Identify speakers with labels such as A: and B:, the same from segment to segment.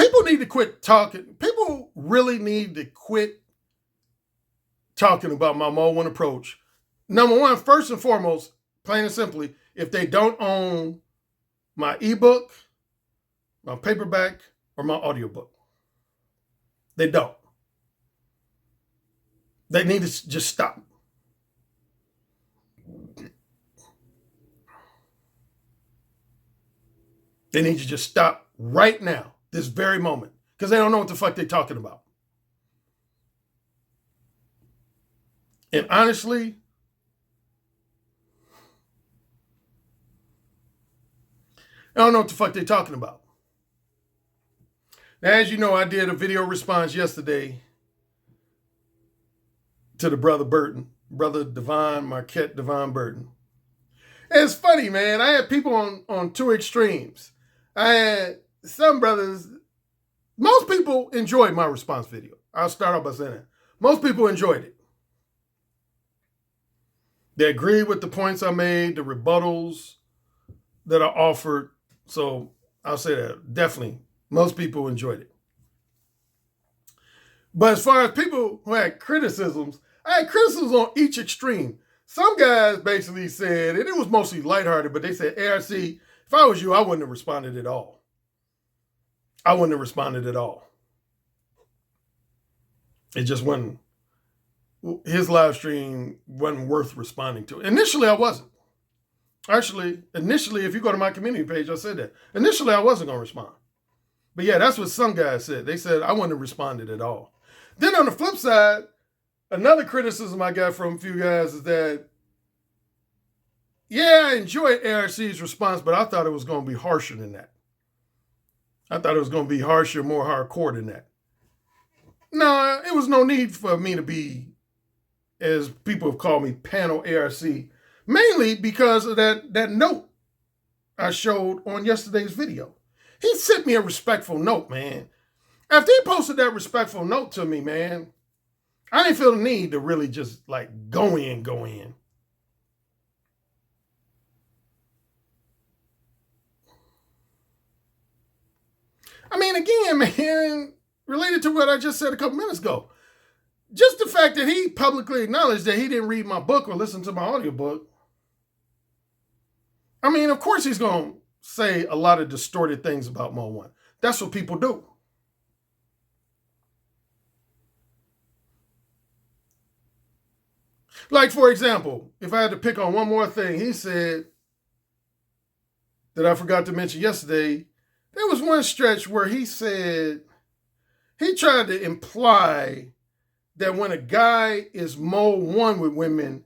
A: People need to quit talking. People really need to quit talking about my Mo 1 approach. Number one, first and foremost, plain and simply, if they don't own my ebook, my paperback, or my audiobook, they don't. They need to just stop. They need to just stop right now, this very moment, because they don't know what the fuck they're talking about. And honestly, I don't know what the fuck they're talking about. Now, as you know, I did a video response yesterday to the brother Burton, brother Marquette Devon Burton. And it's funny, man. I had people on two extremes. I had some brothers. Most people enjoyed my response video. I'll start off by saying that. Most people enjoyed it. They agreed with the points I made, the rebuttals that I offered. So I'll say that definitely most people enjoyed it. But as far as people who had criticisms, I had criticisms on each extreme. Some guys basically said, and it was mostly lighthearted, but they said, ARC, if I was you, I wouldn't have responded at all. I wouldn't have responded at all. It just wasn't, his live stream wasn't worth responding to. Initially, I wasn't. Actually, initially, if you go to my community page, I said that. Initially, I wasn't going to respond. But yeah, that's what some guys said. They said I wouldn't have responded at all. Then on the flip side, another criticism I got from a few guys is that, yeah, I enjoyed ARC's response, but I thought it was going to be harsher than that. I thought it was going to be harsher, more hardcore than that. No, it was no need for me to be, as people have called me, panel ARC, mainly because of that note I showed on yesterday's video. He sent me a respectful note, man. After he posted that respectful note to me, man, I didn't feel the need to really just like go in. I mean, again, man, related to what I just said a couple minutes ago, just the fact that he publicly acknowledged that he didn't read my book or listen to my audiobook. I mean, of course he's going to say a lot of distorted things about Mo 1. That's what people do. Like, for example, if I had to pick on one more thing, he said that I forgot to mention yesterday, there was one stretch where he said, he tried to imply that when a guy is Mo 1 with women,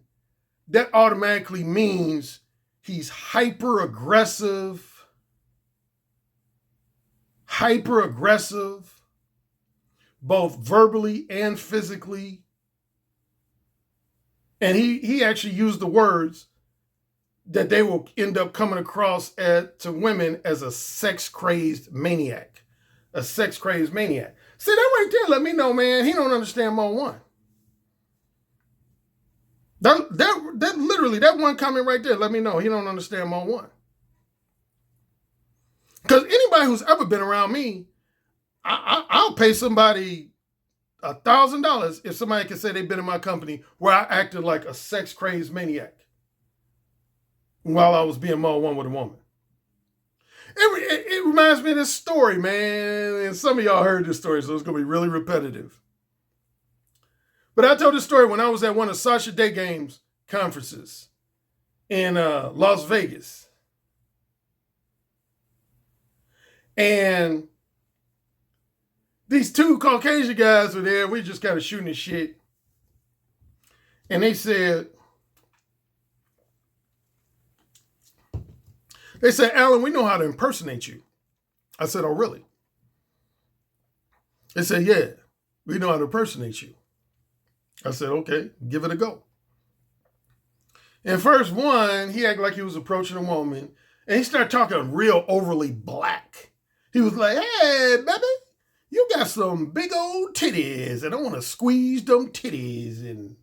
A: that automatically means he's hyper aggressive, both verbally and physically. And he actually used the words that they will end up coming across to women as a sex-crazed maniac. A sex-crazed maniac. See, that right there let me know, man, he don't understand Mo 1. That literally, that one comment right there let me know he don't understand Mo 1. Because anybody who's ever been around me, I'll pay somebody $1,000 if somebody can say they've been in my company where I acted like a sex-crazed maniac while I was being Mo 1 with a woman. It reminds me of this story, man. And some of y'all heard this story, so it's going to be really repetitive. But I told this story when I was at one of Sasha Day Games conferences in Las Vegas. And these two Caucasian guys were there. We just kind of shooting the shit. And they said, Alan, we know how to impersonate you. I said, oh, really? They said, yeah, we know how to impersonate you. I said, okay, give it a go. And first one, he acted like he was approaching a woman, and he started talking real overly black. He was like, hey, baby, you got some big old titties, and I want to squeeze them titties, and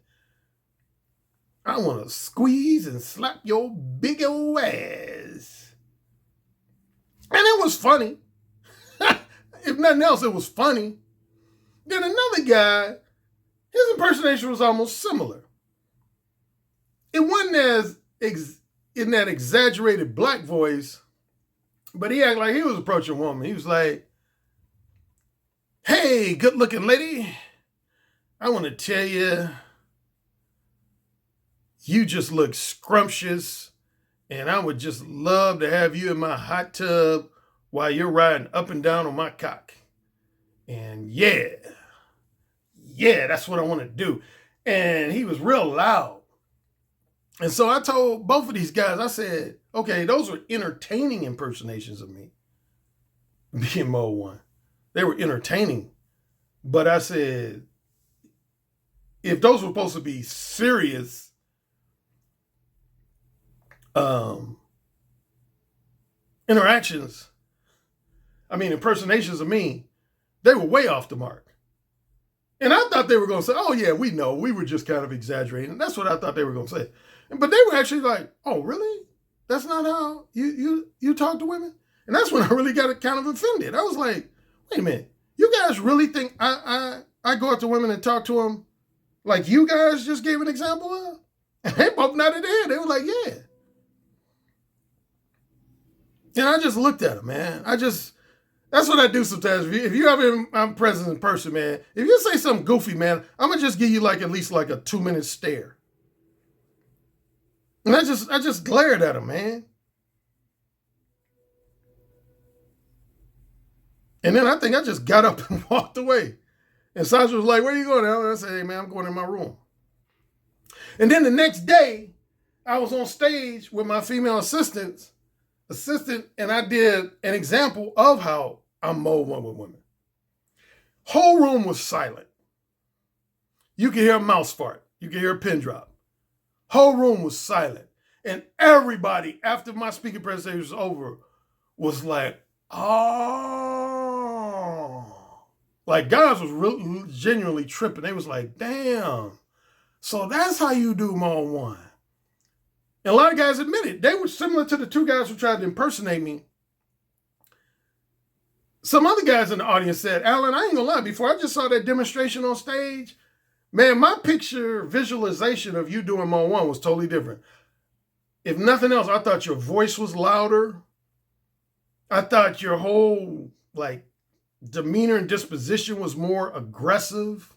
A: I want to squeeze and slap your big old ass. And it was funny. if nothing else, it was funny. Then another guy, his impersonation was almost similar. It wasn't in that exaggerated black voice, but he acted like he was approaching a woman. He was like, "Hey, good-looking lady, I want to tell you, you just look scrumptious, and I would just love to have you in my hot tub while you're riding up and down on my cock. And yeah, that's what I want to do." And he was real loud. And so I told both of these guys, I said, okay, those were entertaining impersonations of me, being Mo One. They were entertaining. But I said, if those were supposed to be serious impersonations of me, they were way off the mark. And I thought they were going to say, oh, yeah, we know. We were just kind of exaggerating. That's what I thought they were going to say. But they were actually like, oh, really? That's not how you talk to women? And that's when I really got kind of offended. I was like, wait a minute. You guys really think I go up to women and talk to them like you guys just gave an example of? And they both nodded their head. They were like, yeah. And I just looked at them, man. That's what I do sometimes. If you I'm present in person, man, if you say something goofy, man, I'm going to just give you at least a 2-minute stare. And I just glared at him, man. And then I think I just got up and walked away. And Sasha was like, where are you going, Alan? I said, hey, man, I'm going in my room. And then the next day, I was on stage with my female assistant, and I did an example of how I'm Mo One with women. Whole room was silent. You could hear a mouse fart. You could hear a pin drop. Whole room was silent. And everybody, after my speaking presentation was over, was like, oh. Like, guys was really genuinely tripping. They was like, damn. So that's how you do Mo One. And a lot of guys admitted they were similar to the two guys who tried to impersonate me. Some other guys in the audience said, Alan, I ain't gonna lie, before I just saw that demonstration on stage, man, my picture visualization of you doing Mo One was totally different. If nothing else, I thought your voice was louder. I thought your whole demeanor and disposition was more aggressive.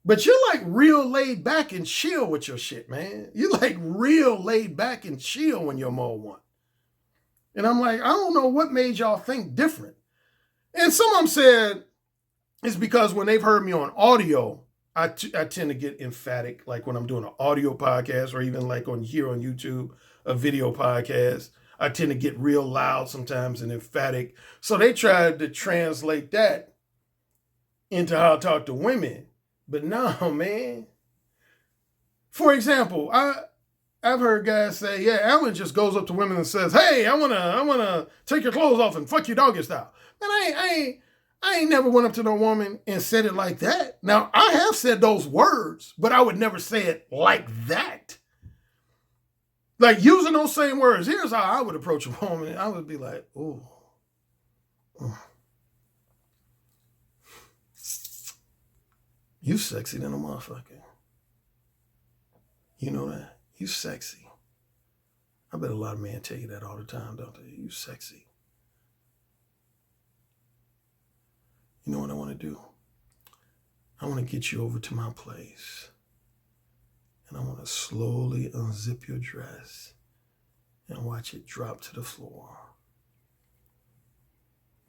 A: But you're real laid back and chill with your shit, man. You're real laid back and chill when you're Mo One. And I'm like, I don't know what made y'all think different. And some of them said it's because when they've heard me on audio, I tend to get emphatic, like when I'm doing an audio podcast or even on YouTube, a video podcast. I tend to get real loud sometimes and emphatic. So they tried to translate that into how I talk to women. But no, man. For example, I've heard guys say, yeah, Alan just goes up to women and says, hey, I wanna take your clothes off and fuck you doggy style. And I ain't never went up to no woman and said it like that. Now, I have said those words, but I would never say it like that. Using those same words. Here's how I would approach a woman. I would be like, ooh. You sexy than a motherfucker. You know that? You sexy. I bet a lot of men tell you that all the time, don't they? You sexy. You know what I want to do? I want to get you over to my place. And I want to slowly unzip your dress and watch it drop to the floor.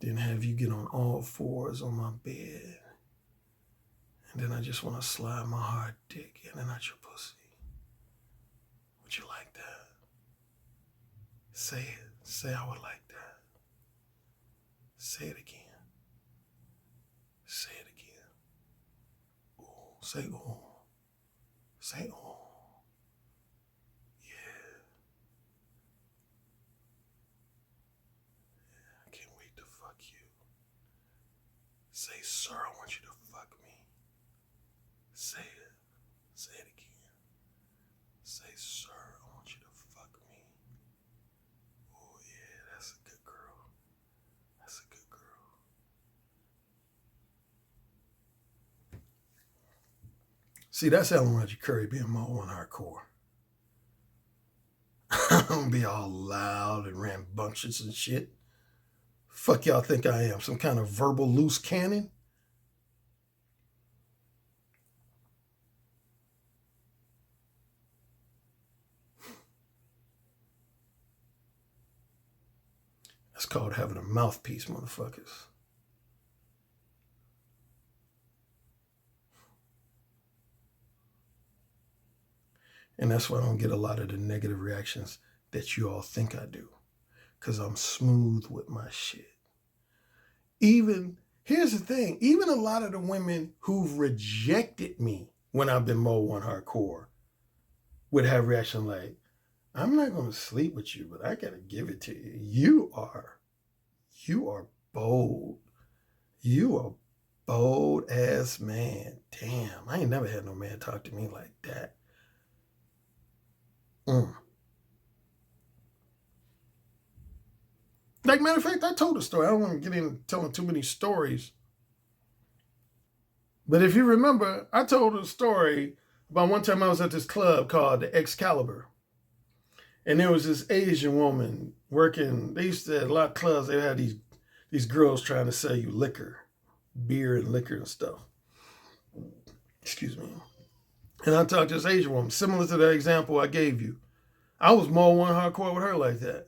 A: Then have you get on all fours on my bed. And then I just want to slide my hard dick in and out your pussy. Would you like that? Say it. Say I would like that. Say it again. Say it again. Ooh, say ooh. Say ooh. Yeah. I can't wait to fuck you. Say, sir, I want you to fuck me. Say it. Say it again. Say, sir, I want you to fuck me. Oh, yeah, that's a good girl. That's a good girl. See, that's Ellen Roger Currie being Mo one hardcore. I'm gonna be all loud and rambunctious and shit. Fuck y'all think I am? Some kind of verbal loose cannon? That's called having a mouthpiece, motherfuckers. And that's why I don't get a lot of the negative reactions that you all think I do. Because I'm smooth with my shit. Here's the thing, even a lot of the women who've rejected me when I've been Mo one hardcore would have reaction like, I'm not going to sleep with you, but I got to give it to you. You are bold. You are bold ass man. Damn, I ain't never had no man talk to me like that. Like, matter of fact, I told a story. I don't want to get into telling too many stories. But if you remember, I told a story about one time I was at this club called the Excalibur. And there was this Asian woman working. They used to have a lot of clubs. They had these girls trying to sell you liquor, beer and liquor and stuff. Excuse me. And I talked to this Asian woman, similar to that example I gave you. I was Mo one hardcore with her like that.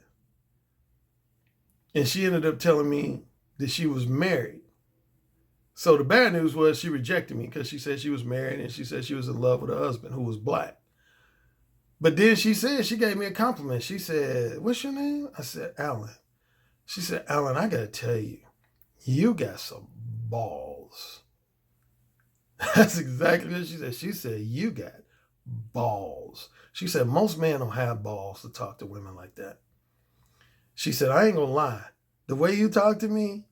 A: And she ended up telling me that she was married. So the bad news was she rejected me because she said she was married and she said she was in love with her husband who was black. But then she gave me a compliment. She said, what's your name? I said, Alan. She said, Alan, I got to tell you, you got some balls. That's exactly what she said. She said, you got balls. She said, most men don't have balls to talk to women like that. She said, I ain't going to lie. The way you talk to me,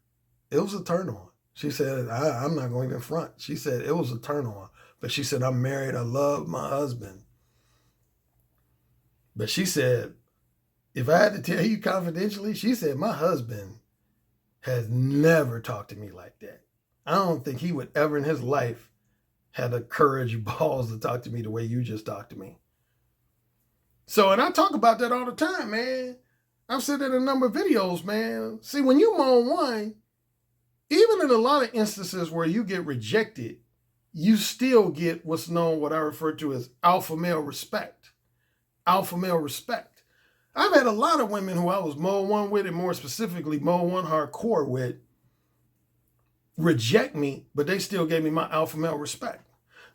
A: it was a turn on. She said, I'm not going to even front. She said, it was a turn on. But she said, I'm married. I love my husband. But she said, if I had to tell you confidentially, she said, my husband has never talked to me like that. I don't think he would ever in his life have the courage, balls to talk to me the way you just talked to me. So, and I talk about that all the time, man. I've said that in a number of videos, man. See, when you Mo one, even in a lot of instances where you get rejected, you still get what's known, what I refer to as alpha male respect. Alpha male respect. I've had a lot of women who I was Mo one with, and more specifically Mo one hardcore with, reject me, but they still gave me my alpha male respect.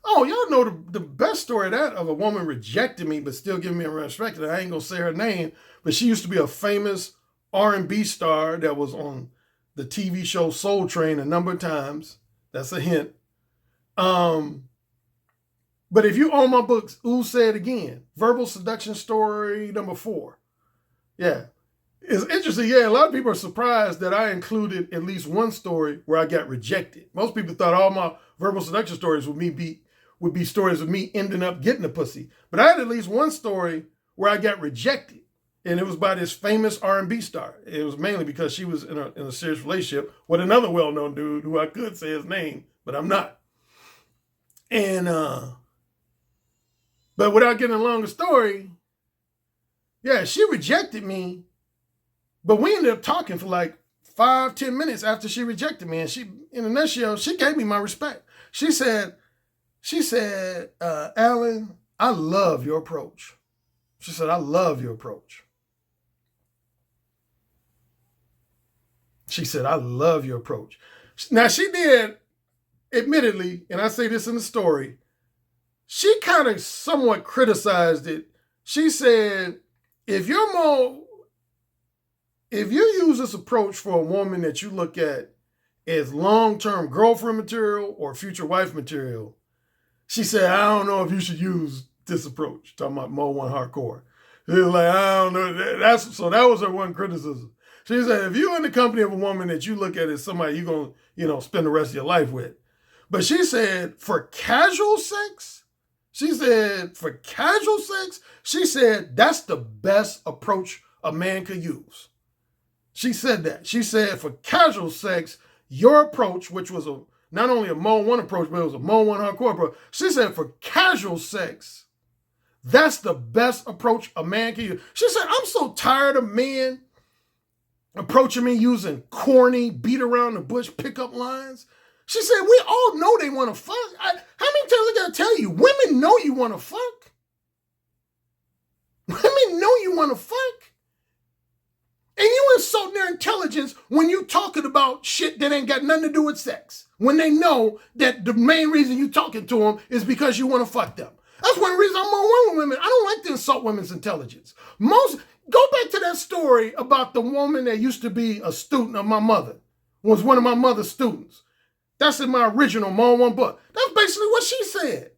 A: Oh, y'all know the best story of that, of a woman rejecting me but still giving me respect. And I ain't gonna say her name, but she used to be a famous R&B star that was on the TV show Soul Train a number of times. That's a hint. But if you own my books, Ooh Say It Again, Verbal Seduction Story number 4. Yeah. It's interesting. Yeah, a lot of people are surprised that I included at least one story where I got rejected. Most people thought all my verbal seduction stories would be stories of me ending up getting a pussy. But I had at least one story where I got rejected. And it was by this famous R&B star. It was mainly because she was in a serious relationship with another well-known dude who I could say his name, but I'm not. And, but without getting a longer story, yeah, she rejected me, but we ended up talking for like 5-10 minutes after she rejected me. And she, in a nutshell, she gave me my respect. She said, Alan, I love your approach. She said, I love your approach. She said, I love your approach. Now, she did, admittedly, and I say this in the story, she kind of somewhat criticized it. She said, if you use this approach for a woman that you look at as long-term girlfriend material or future wife material, she said, I don't know if you should use this approach. Talking about Mo one hardcore. She was like, I don't know. So that was her one criticism. She said, if you're in the company of a woman that you look at as somebody you're going to, spend the rest of your life with. But she said, for casual sex, she said, that's the best approach a man could use. She said that. She said, for casual sex, your approach, which was not only a mode 1 approach, but it was a mode 1 hardcore approach. She said for casual sex, that's the best approach a man can use. She said, I'm so tired of men approaching me using corny, beat around the bush pickup lines. She said, we all know they want to fuck. How many times I gotta tell you? Women know you want to fuck. Women know you want to fuck. And you insult their intelligence when you talking about shit that ain't got nothing to do with sex. When they know that the main reason you talking to them is because you want to fuck them. That's one reason I'm on one with women. I don't like to insult women's intelligence. Go back to that story about the woman that used to be a student of my mother, was one of my mother's students. That's in my original Mode 1 book. That's basically what she said.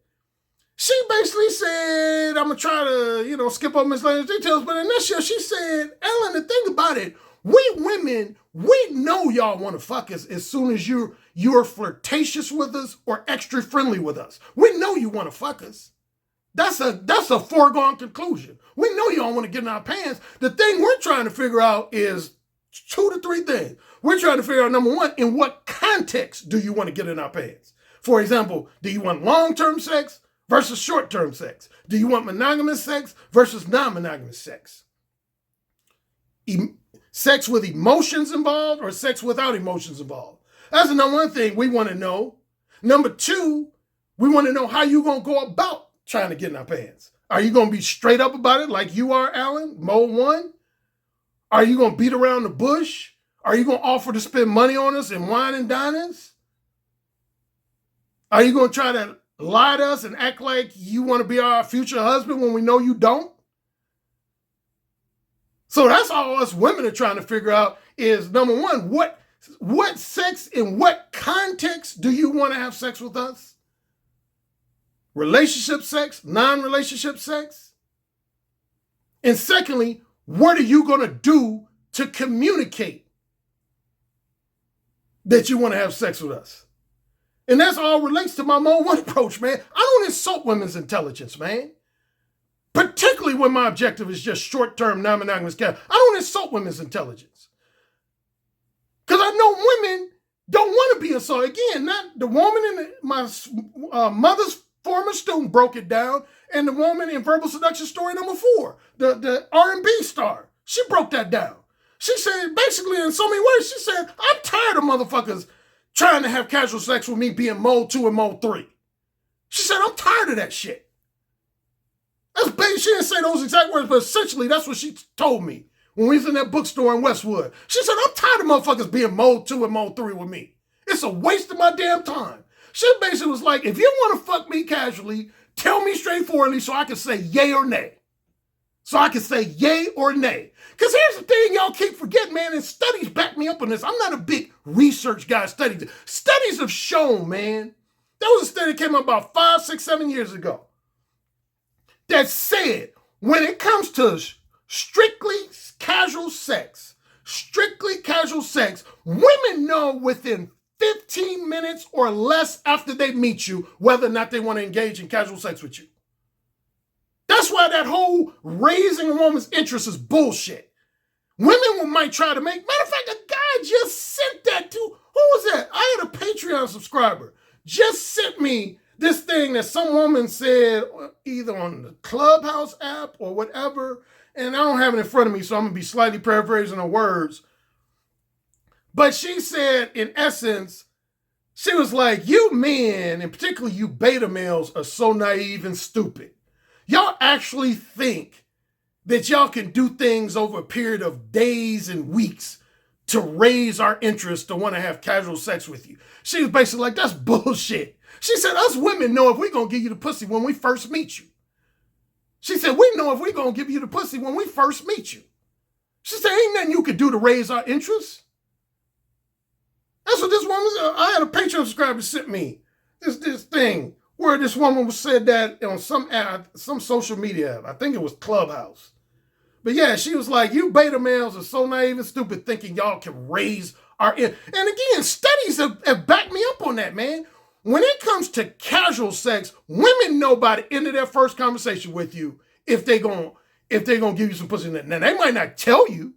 A: She basically said, I'm going to try to, skip over miscellaneous details, but in this year she said, Ellen, the thing about it, we women, we know y'all want to fuck us as soon as you're flirtatious with us or extra friendly with us. We know you want to fuck us. That's a foregone conclusion. We know you don't want to get in our pants. The thing we're trying to figure out is 2 to 3 things. We're trying to figure out, number 1, in what context do you want to get in our pants? For example, do you want long-term sex versus short-term sex? Do you want monogamous sex versus non-monogamous sex? Sex with emotions involved or sex without emotions involved? That's the number 1 thing we want to know. Number 2, we want to know how you going to go about trying to get in our pants. Are you going to be straight up about it like you are, Alan, Mode 1? Are you going to beat around the bush? Are you going to offer to spend money on us and wine and dine us? Are you going to try to lie to us and act like you want to be our future husband when we know you don't? So that's all us women are trying to figure out is, number 1, what sex, in what context do you want to have sex with us? Relationship sex, non-relationship sex? And secondly, what are you going to do to communicate that you want to have sex with us? And that's all relates to my Mode 1 approach, man. I don't insult women's intelligence, man. Particularly when my objective is just short-term, non-monogamous care. I don't insult women's intelligence. Because I know women don't want to be insulted. Again, not the woman in my mother's former student broke it down, and the woman in Verbal Seduction story number 4, the R&B star, she broke that down. She said, basically in so many words, she said, I'm tired of motherfuckers trying to have casual sex with me being Mode 2 and Mode 3. She said, I'm tired of that shit. That's basically, she didn't say those exact words, but essentially that's what she told me when we was in that bookstore in Westwood. She said, I'm tired of motherfuckers being Mode 2 and Mode 3 with me. It's a waste of my damn time. She basically was like, if you want to fuck me casually, tell me straightforwardly so I can say yay or nay. So I can say yay or nay. Because here's the thing y'all keep forgetting, man, and studies back me up on this. I'm not a big research guy. Studies have shown, man. There was a study that came out about 5, 6, 7 years ago that said when it comes to strictly casual sex, women know within 15 minutes or less after they meet you whether or not they want to engage in casual sex with you. That's why that whole raising a woman's interest is bullshit. Women might try to matter of fact, a guy just sent that to, who was that? I had a Patreon subscriber, just sent me this thing that some woman said either on the Clubhouse app or whatever, and I don't have it in front of me, so I'm going to be slightly paraphrasing her words. But she said, in essence, she was like, you men, and particularly you beta males, are so naive and stupid. Y'all actually think that y'all can do things over a period of days and weeks to raise our interest to want to have casual sex with you. She was basically like, that's bullshit. She said, us women know if we're going to give you the pussy when we first meet you. She said, we know if we're going to give you the pussy when we first meet you. She said, ain't nothing you could do to raise our interest. That's what this woman said. I had a Patreon subscriber sent me this thing where this woman said that on some social media app. I think it was Clubhouse. But yeah, she was like, you beta males are so naive and stupid thinking y'all can raise our... And again, studies have backed me up on that, man. When it comes to casual sex, women know by the end of their first conversation with you if they're gonna give you some pussy. Now, they might not tell you.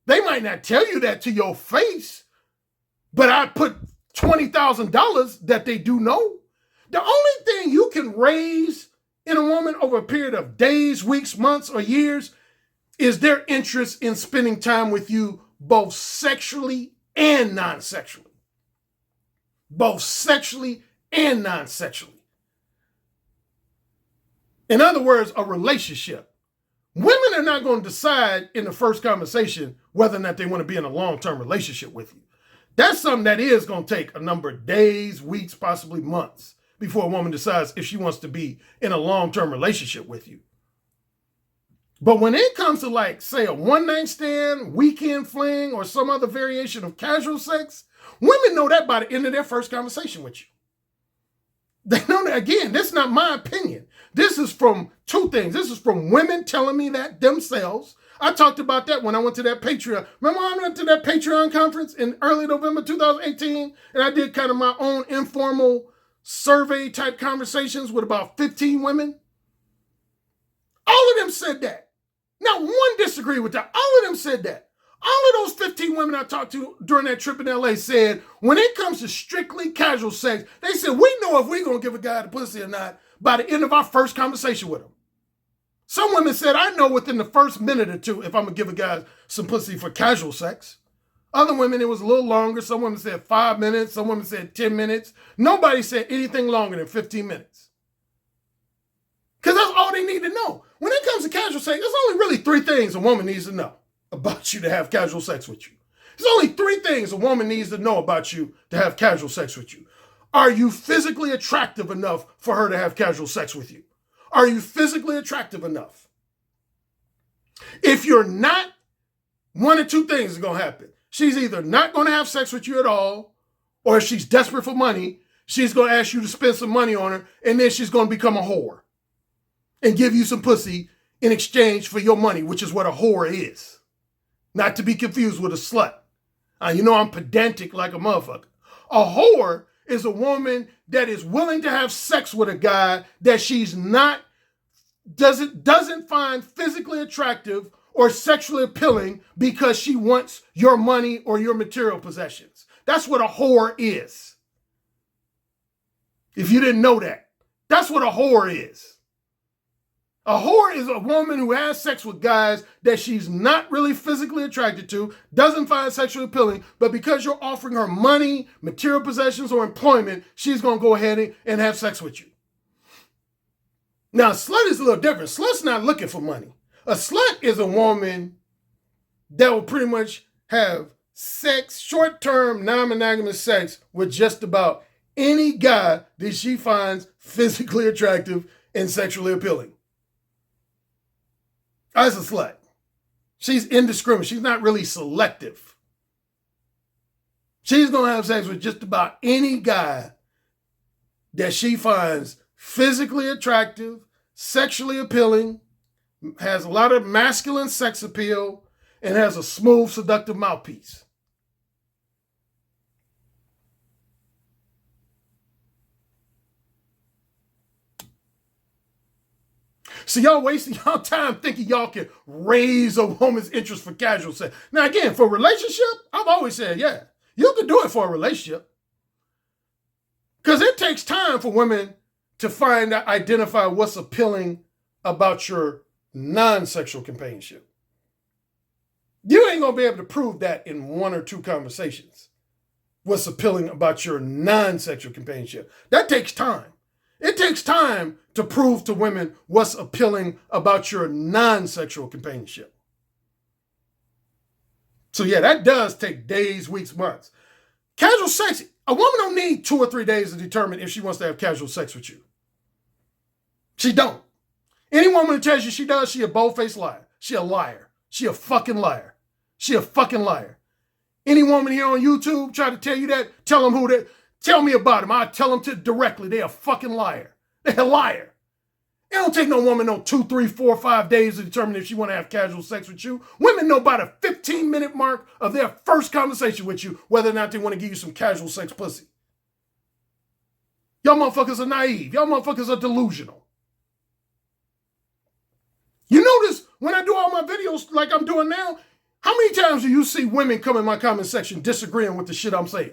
A: They might not tell you that to your face. But I put $20,000 that they do know. The only thing you can raise in a woman over a period of days, weeks, months, or years is their interest in spending time with you, both sexually and non-sexually. Both sexually and non-sexually. In other words, a relationship. Women are not going to decide in the first conversation whether or not they want to be in a long-term relationship with you. That's something that is going to take a number of days, weeks, possibly months before a woman decides if she wants to be in a long-term relationship with you. But when it comes to, like, say, a one-night stand, weekend fling, or some other variation of casual sex, women know that by the end of their first conversation with you. They know that. Again, this is not my opinion. This is from two things. This is from women telling me that themselves. I talked about that when I went to that Patreon. Remember I went to that Patreon conference in early November 2018, and I did kind of my own informal survey type conversations with about 15 women? All of them said that. Not one disagreed with that. All of them said that. All of those 15 women I talked to during that trip in LA said, when it comes to strictly casual sex, they said, we know if we're going to give a guy the pussy or not by the end of our first conversation with him. Some women said, I know within the first minute or two if I'm going to give a guy some pussy for casual sex. Other women, it was a little longer. Some women said 5 minutes. Some women said 10 minutes. Nobody said anything longer than 15 minutes. Because that's all they need to know. When it comes to casual sex, there's only really 3 things a woman needs to know about you to have casual sex with you. There's only 3 things a woman needs to know about you to have casual sex with you. Are you physically attractive enough for her to have casual sex with you? Are you physically attractive enough? If you're not, one of 2 things is going to happen. She's either not going to have sex with you at all, or if she's desperate for money, she's going to ask you to spend some money on her, and then she's going to become a whore and give you some pussy in exchange for your money, which is what a whore is. Not to be confused with a slut. You know I'm pedantic like a motherfucker. A whore is a woman that is willing to have sex with a guy that she's not, doesn't find physically attractive or sexually appealing because she wants your money or your material possessions. That's what a whore is. If you didn't know that, that's what a whore is. A whore is a woman who has sex with guys that she's not really physically attracted to, doesn't find sexually appealing, but because you're offering her money, material possessions, or employment, she's going to go ahead and have sex with you. Now, a slut is a little different. Slut's not looking for money. A slut is a woman that will pretty much have sex, short-term, non-monogamous sex with just about any guy that she finds physically attractive and sexually appealing. That's a slut. She's indiscriminate. She's not really selective. She's going to have sex with just about any guy that she finds physically attractive, sexually appealing, has a lot of masculine sex appeal, and has a smooth, seductive mouthpiece. So y'all wasting y'all time thinking y'all can raise a woman's interest for casual sex. Now again, for a relationship, I've always said, yeah, you can do it for a relationship. Because it takes time for women to identify what's appealing about your non-sexual companionship. You ain't going to be able to prove that in 1 or 2 conversations. What's appealing about your non-sexual companionship. That takes time. It takes time to prove to women what's appealing about your non-sexual companionship. So yeah, that does take days, weeks, months. Casual sex, a woman don't need 2 or 3 days to determine if she wants to have casual sex with you. She don't. Any woman that tells you she does, she a bold-faced liar. She a liar. She a fucking liar. She a fucking liar. Any woman here on YouTube try to tell you that, tell them who that. Tell me about them. I tell them to directly. They're a fucking liar. They're a liar. It don't take no woman no 2, 3, 4, 5 days to determine if she want to have casual sex with you. Women know by the 15-minute mark of their first conversation with you whether or not they want to give you some casual sex pussy. Y'all motherfuckers are naive. Y'all motherfuckers are delusional. You notice when I do all my videos like I'm doing now, how many times do you see women come in my comment section disagreeing with the shit I'm saying?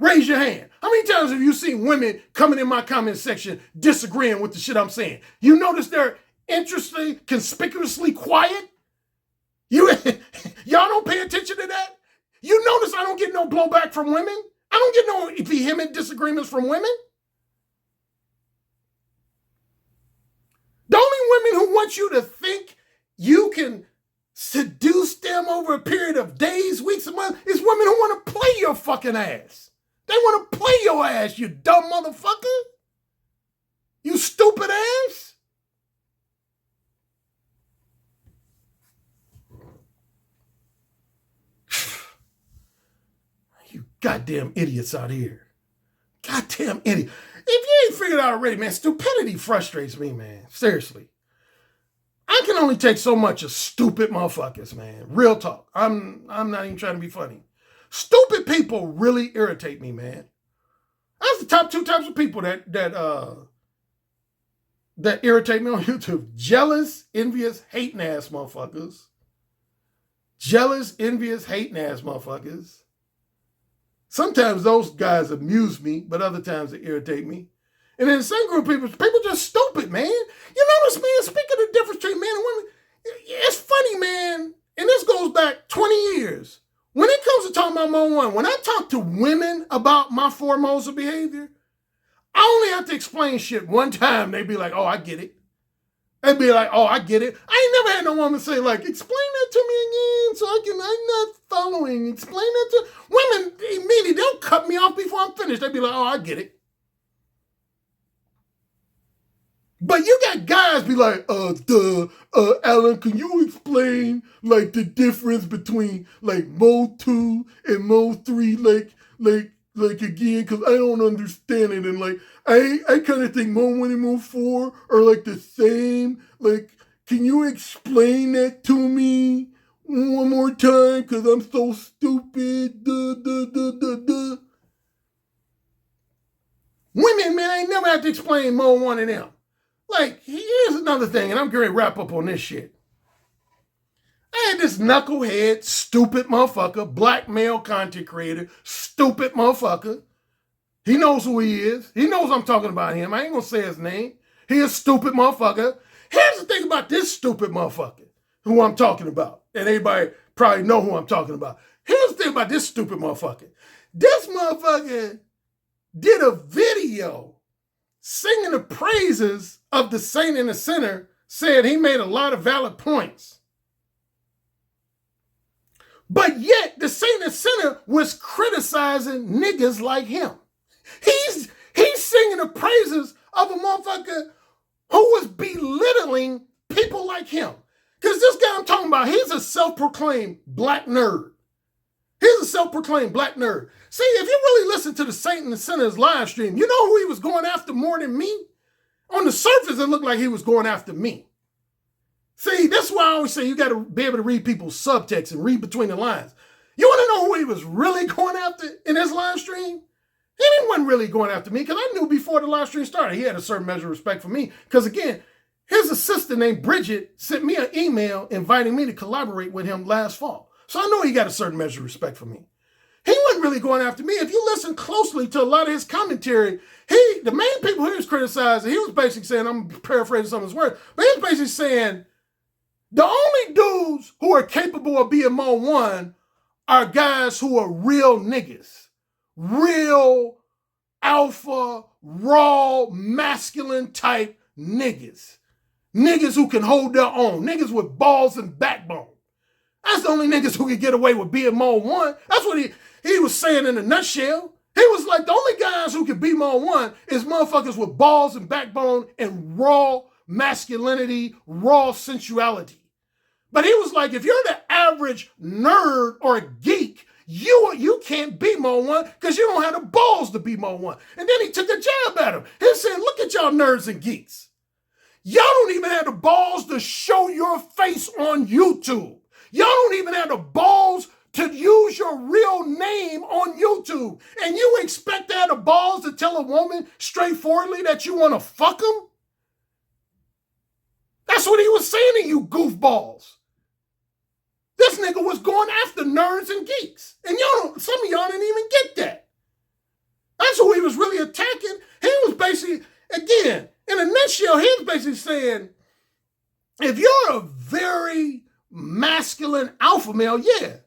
A: Raise your hand. How many times have you seen women coming in my comment section disagreeing with the shit I'm saying? You notice they're interestingly, conspicuously quiet? Y'all don't pay attention to that? You notice I don't get no blowback from women? I don't get no vehement disagreements from women. The only women who want you to think you can seduce them over a period of days, weeks, and months is women who want to play your fucking ass. They want to play your ass, you dumb motherfucker. You stupid ass. You goddamn idiots out here. Goddamn idiot. If you ain't figured out already, man, stupidity frustrates me, man. Seriously. I can only take so much of stupid motherfuckers, man. Real talk. I'm not even trying to be funny. Stupid people really irritate me, man. That's the top two types of people that irritate me on YouTube. Jealous, envious, hating ass motherfuckers. Jealous, envious, hating ass motherfuckers. Sometimes those guys amuse me, but other times they irritate me. And in the same group of people just stupid, man. You notice, man, speaking of the difference between men and women, it's funny, man. And this goes back 20 years. When it comes to talking about mode one, when I talk to women about my four modes of behavior, I only have to explain shit one time. They'd be like, oh, I get it. They'd be like, oh, I get it. I ain't never had no woman say, like, explain that to me again so I'm not following. Explain that to women. Immediately, they'll cut me off before I'm finished. They'd be like, oh, I get it. But you got guys be like, Alan, can you explain, like, the difference between, like, mode 2 and mode 3, like again, because I don't understand it. And, like, I kind of think mode 1 and mode 4 are, like, the same. Like, can you explain that to me one more time? Because I'm so stupid. Women, man, I ain't never have to explain mode 1 and them. Like, here's another thing, and I'm going to wrap up on this shit. I had this knucklehead, stupid motherfucker, black male content creator, stupid motherfucker. He knows who he is. He knows I'm talking about him. I ain't going to say his name. He a stupid motherfucker. Here's the thing about this stupid motherfucker, who I'm talking about. And everybody probably know who I'm talking about. Here's the thing about this stupid motherfucker. This motherfucker did a video singing the praises of the saint and the sinner, said he made a lot of valid points. But yet, the saint and sinner was criticizing niggas like him. He's singing the praises of a motherfucker who was belittling people like him. Because this guy I'm talking about, he's a self-proclaimed black nerd. He's a self-proclaimed black nerd. See, if you really listen to the Saint and the Sinner's live stream, you know who he was going after more than me? On the surface, it looked like he was going after me. See, that's why I always say you got to be able to read people's subtext and read between the lines. You want to know who he was really going after in his live stream? He wasn't really going after me because I knew before the live stream started he had a certain measure of respect for me. Because again, his assistant named Bridget sent me an email inviting me to collaborate with him last fall. So I know he got a certain measure of respect for me. He wasn't really going after me. If you listen closely to a lot of his commentary, the main people he was criticizing, he was basically saying, I'm paraphrasing some of his words, but he was basically saying, the only dudes who are capable of being mode 1 are guys who are real niggas. Real alpha, raw, masculine type niggas. Niggas who can hold their own. Niggas with balls and backbone. That's the only niggas who can get away with being mode 1. That's what he was saying in a nutshell. He was like, the only guys who can be mode 1 is motherfuckers with balls and backbone and raw masculinity, raw sensuality. But he was like, if you're the average nerd or a geek, you can't be mode 1 because you don't have the balls to be mode 1. And then he took a jab at him. He said, look at y'all nerds and geeks. Y'all don't even have the balls to show your face on YouTube. Y'all don't even have the balls to use your real name on YouTube. And you expect to have the balls to tell a woman straightforwardly that you want to fuck them? That's what he was saying to you goofballs. This nigga was going after nerds and geeks. And some of y'all didn't even get that. That's who he was really attacking. He was basically, again, in a nutshell, he was basically saying, if you're a very masculine alpha male, yeah,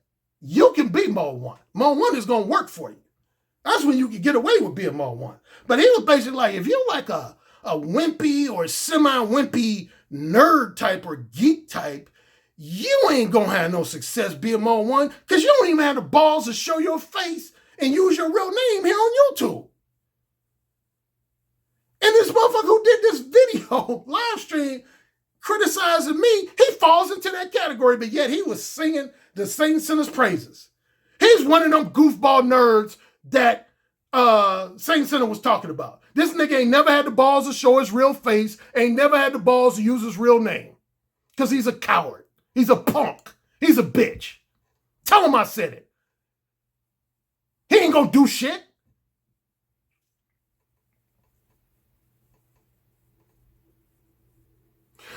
A: you can be mode 1. Mode 1 is going to work for you. That's when you can get away with being mode 1. But he was basically like, if you're like a wimpy or semi-wimpy nerd type or geek type, you ain't going to have no success being mode 1 because you don't even have the balls to show your face and use your real name here on YouTube. And this motherfucker who did this video live stream criticizing me, he falls into that category, but yet he was singing the Saint Sinner's praises. He's one of them goofball nerds that Saint Sinner was talking about. This nigga ain't never had the balls to show his real face, ain't never had the balls to use his real name. Because he's a coward. He's a punk. He's a bitch. Tell him I said it. He ain't gonna do shit.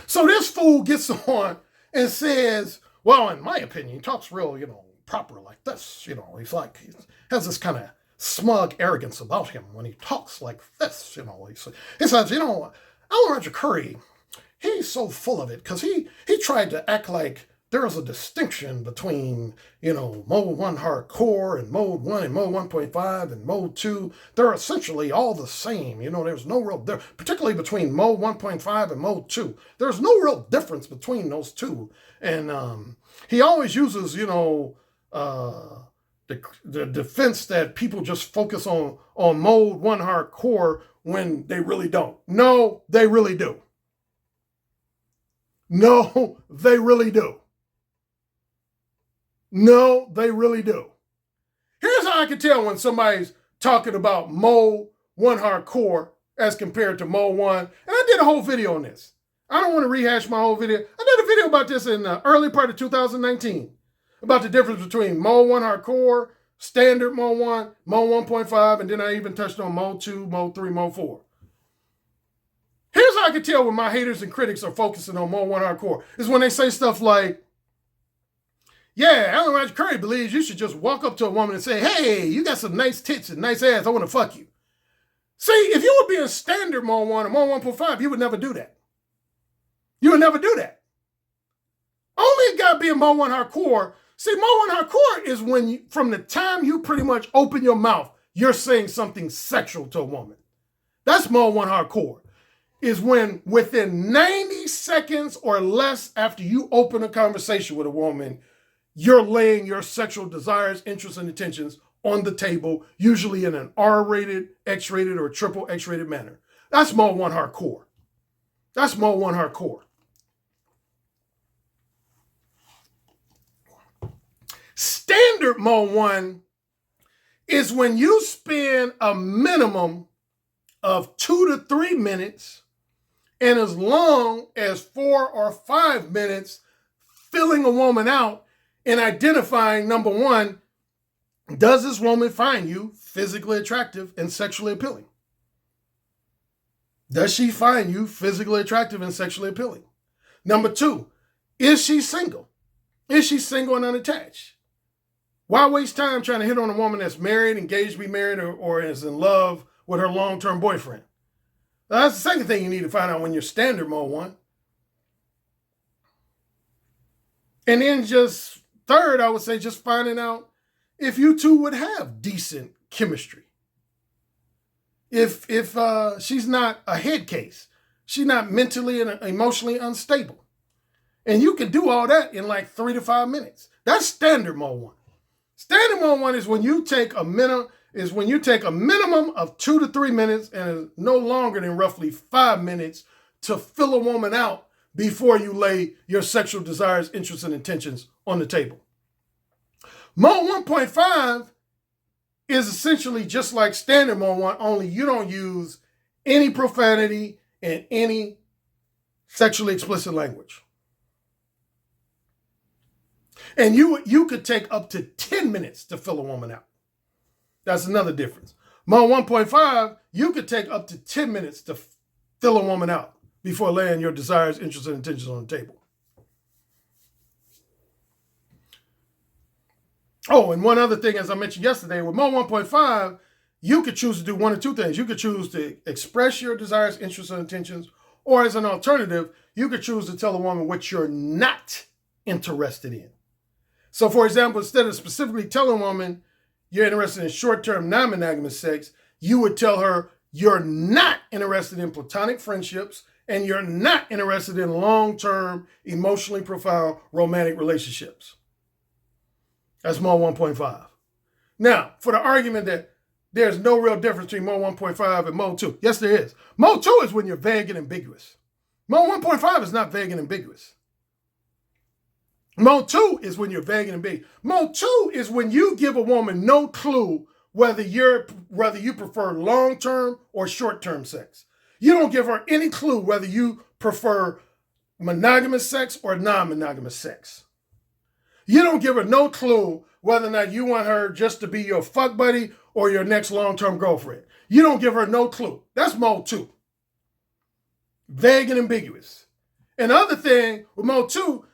A: So this fool gets on and says, well, in my opinion, he talks real, proper like this. He's like, he has this kind of smug arrogance about him when he talks like this. He says, Alejandro Currie, he's so full of it because he tried to act like there was a distinction between, mode 1 hardcore and mode 1 and mode 1.5 and mode 2. They're essentially all the same. There's no real difference, particularly between mode 1.5 and mode 2. There's no real difference between those two. And he always uses, the defense that people just focus on mode 1 hardcore when they really don't. No, they really do. No, they really do. No, they really do. Here's how I can tell when somebody's talking about mode 1 hardcore as compared to mode 1. And I did a whole video on this. I don't want to rehash my whole video. I did a video about this in the early part of 2019. About the difference between mode 1 hardcore, standard mode 1, mode 1.5, and then I even touched on mode 2, mode 3, mode 4. Here's how I can tell when my haters and critics are focusing on mode 1 hardcore. Is when they say stuff like, yeah, Alejandro Currie believes you should just walk up to a woman and say, hey, you got some nice tits and nice ass, I want to fuck you. See, if you would be in standard mode 1 or mode 1.5, you would never do that. You would never do that. Only it got to be in mode 1 hardcore. See, mode 1 hardcore is when, from the time you pretty much open your mouth, you're saying something sexual to a woman. That's mode 1 hardcore. Is when within 90 seconds or less after you open a conversation with a woman, you're laying your sexual desires, interests, and intentions on the table, usually in an R-rated, X-rated, or triple X-rated manner. That's mode 1 hardcore. That's mode 1 hardcore. Standard mode 1 is when you spend a minimum of 2 to 3 minutes and as long as 4 or 5 minutes filling a woman out and identifying, number one, does this woman find you physically attractive and sexually appealing? Does she find you physically attractive and sexually appealing? Number two, is she single? Is she single and unattached? Why waste time trying to hit on a woman that's married, engaged to be married, or is in love with her long-term boyfriend? Now, that's the second thing you need to find out when you're standard mode 1. And then just third, I would say just finding out if you two would have decent chemistry. If she's not a head case, she's not mentally and emotionally unstable. And you can do all that in like 3 to 5 minutes. That's standard mode 1. Standard mode 1 is when you take a minimum of 2 to 3 minutes and no longer than roughly 5 minutes to fill a woman out before you lay your sexual desires, interests, and intentions on the table. Mode 1.5 is essentially just like standard mode 1, only you don't use any profanity and any sexually explicit language. And you could take up to 10 minutes to fill a woman out. That's another difference. Mode 1.5, you could take up to 10 minutes to fill a woman out before laying your desires, interests, and intentions on the table. Oh, and one other thing, as I mentioned yesterday, with Mode 1.5, you could choose to do one of two things. You could choose to express your desires, interests, and intentions, or as an alternative, you could choose to tell a woman what you're not interested in. So, for example, instead of specifically telling a woman you're interested in short-term non-monogamous sex, you would tell her you're not interested in platonic friendships and you're not interested in long-term, emotionally profound romantic relationships. That's Mode 1.5. Now, for the argument that there's no real difference between Mode 1.5 and Mode 2. Yes, there is. Mode 2 is when you're vague and ambiguous. Mode 1.5 is not vague and ambiguous. Mode 2 is when you're vague and ambiguous. Mode 2 is when you give a woman no clue whether you prefer long-term or short-term sex. You don't give her any clue whether you prefer monogamous sex or non-monogamous sex. You don't give her no clue whether or not you want her just to be your fuck buddy or your next long-term girlfriend. You don't give her no clue. That's Mode 2. Vague and ambiguous. And the other thing with Mode 2,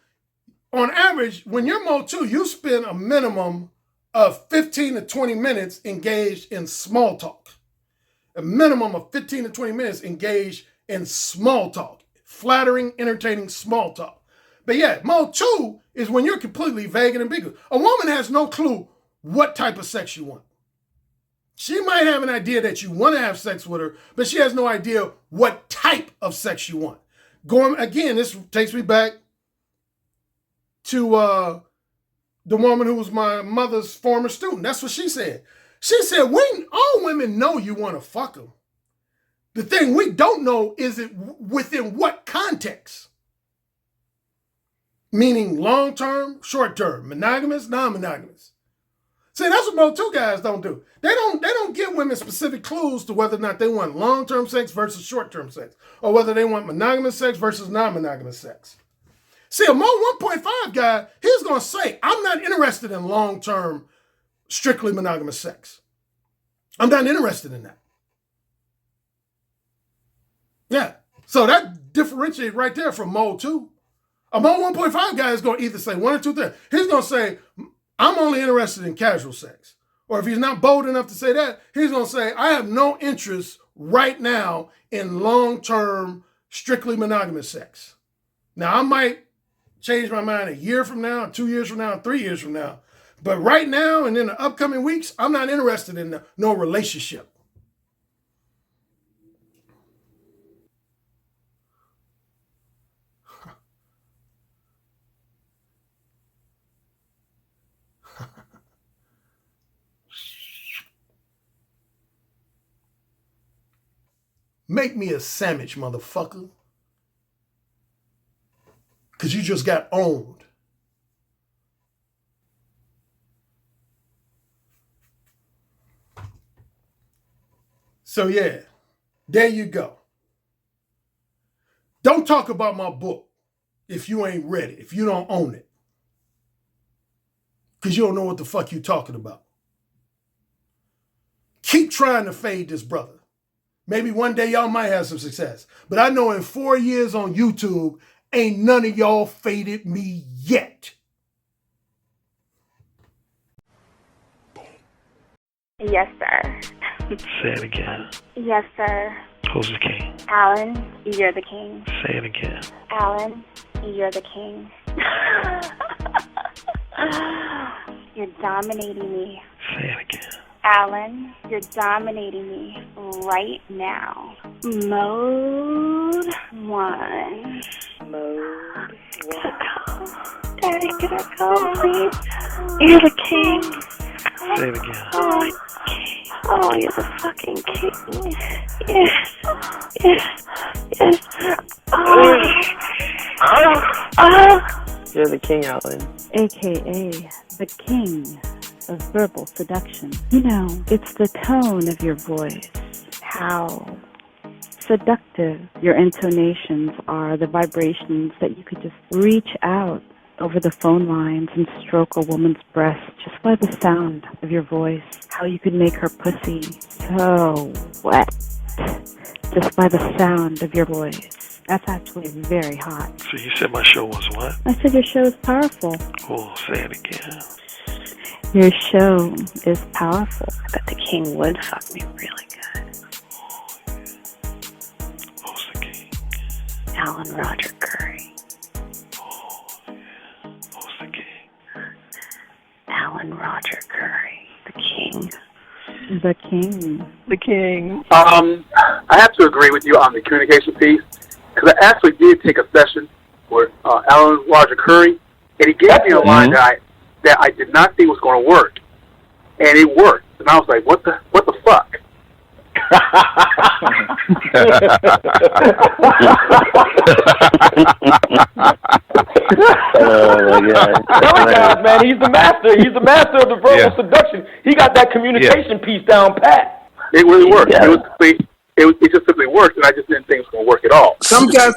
A: on average, when you're Mode 2, you spend a minimum of 15 to 20 minutes engaged in small talk. A minimum of 15 to 20 minutes engaged in small talk. Flattering, entertaining small talk. But yeah, Mode 2 is when you're completely vague and ambiguous. A woman has no clue what type of sex you want. She might have an idea that you want to have sex with her, but she has no idea what type of sex you want. Going again, this takes me back to the woman who was my mother's former student. That's what she said. She said, all women know you want to fuck them. The thing we don't know is it within what context. Meaning long-term, short-term, monogamous, non-monogamous. See, that's what Mode 2 guys don't do. They don't give women specific clues to whether or not they want long-term sex versus short-term sex, or whether they want monogamous sex versus non-monogamous sex. See, a Mode 1.5 guy, he's going to say, I'm not interested in long-term, strictly monogamous sex. I'm not interested in that. Yeah. So that differentiates right there from Mode 2. A Mode 1.5 guy is going to either say one or two things. He's going to say, I'm only interested in casual sex. Or if he's not bold enough to say that, he's going to say, I have no interest right now in long-term, strictly monogamous sex. Now, I might change my mind a year from now, 2 years from now, 3 years from now. But right now and in the upcoming weeks, I'm not interested in no relationship. Make me a sandwich, motherfucker. Because you just got owned. So yeah, there you go. Don't talk about my book if you ain't ready, if you don't own it. Because you don't know what the fuck you talking about. Keep trying to fade this brother. Maybe one day y'all might have some success. But I know in 4 years on YouTube, ain't none of y'all faded me yet.
B: Yes, sir.
C: Say it again.
B: Yes, sir.
C: Who's the king?
B: Alan, you're the king.
C: Say it again.
B: Alan, you're the king. You're dominating me.
C: Say it again.
B: Alan, you're dominating me right now. Mode 1.
C: Mode 1.
B: Daddy, can I go, please? You're the king.
C: Say it again.
B: Oh, you're the fucking king. Yes. Yes. Yes.
C: You're the king, Alan.
D: AKA the king of verbal seduction. You know, it's the tone of your voice, how seductive your intonations are, the vibrations that you could just reach out over the phone lines and stroke a woman's breast just by the sound of your voice, how you could make her pussy so wet just by the sound of your voice. That's actually very hot.
C: So you said my show was what?
D: I said your show is powerful.
C: Oh, say it again.
D: Your show is powerful.
B: I bet the king would fuck me really good.
C: Who's the king?
B: Alan Roger Currie.
C: Who's the king?
B: Alan Roger Currie. The king.
D: The king.
C: The king.
E: I have to agree with you on the communication piece, because I actually did take a session with Alan Roger Currie, and he gave me a line that I did not think was going to work, and it worked. And I was like, what the fuck?
C: Oh my God!
F: Guys, man, he's the master. He's the master of the verbal seduction. He got that communication piece down pat.
E: It really worked. It just simply worked, and I just didn't think it was going to work at all.
G: Some guys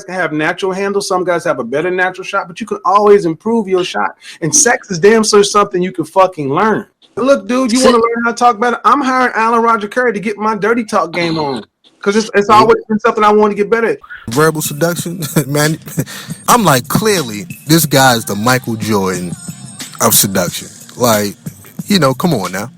G: have natural handles. Some guys have a better natural shot, but you can always improve your shot. And sex is damn sure something you can fucking learn. Look, dude, you want to learn how to talk better? I'm hiring Alan Roger Currie to get my dirty talk game on, because it's always been something I want to get better at.
H: Verbal seduction, man. I'm like, clearly, this guy's the Michael Jordan of seduction. Like, come on now.